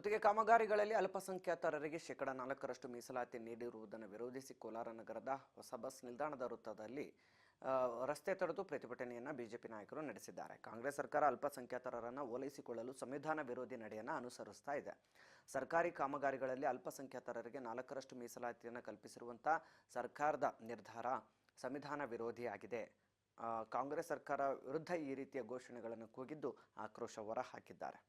ಜೊತೆಗೆ ಕಾಮಗಾರಿಗಳಲ್ಲಿ ಅಲ್ಪಸಂಖ್ಯಾತರಿಗೆ ಶೇಕಡಾ 4ರಷ್ಟು ಮೀಸಲಾತಿ ನೀಡಿರುವುದನ್ನು ವಿರೋಧಿಸಿ ಕೋಲಾರ ನಗರದ ಹೊಸ ಬಸ್ ನಿಲ್ದಾಣದ ವೃತ್ತದಲ್ಲಿ ರಸ್ತೆ ತಡೆದು ಪ್ರತಿಭಟನೆಯನ್ನು ಬಿಜೆಪಿ ನಾಯಕರು ನಡೆಸಿದ್ದಾರೆ. ಕಾಂಗ್ರೆಸ್ ಸರ್ಕಾರ ಅಲ್ಪಸಂಖ್ಯಾತರನ್ನು ಓಲೈಸಿಕೊಳ್ಳಲು ಸಂವಿಧಾನ ವಿರೋಧಿ ನಡೆಯನ್ನು ಅನುಸರಿಸ್ತಾ ಇದೆ. ಸರ್ಕಾರಿ ಕಾಮಗಾರಿಗಳಲ್ಲಿ ಅಲ್ಪಸಂಖ್ಯಾತರಿಗೆ 4ರಷ್ಟು ಮೀಸಲಾತಿಯನ್ನು ಕಲ್ಪಿಸಿರುವಂಥ ಸರ್ಕಾರದ ನಿರ್ಧಾರ ಸಂವಿಧಾನ ವಿರೋಧಿಯಾಗಿದೆ. ಕಾಂಗ್ರೆಸ್ ಸರ್ಕಾರ ವಿರುದ್ಧ ಈ ರೀತಿಯ ಘೋಷಣೆಗಳನ್ನು ಕೂಗಿದ್ದು ಆಕ್ರೋಶ ಹೊರಹಾಕಿದ್ದಾರೆ.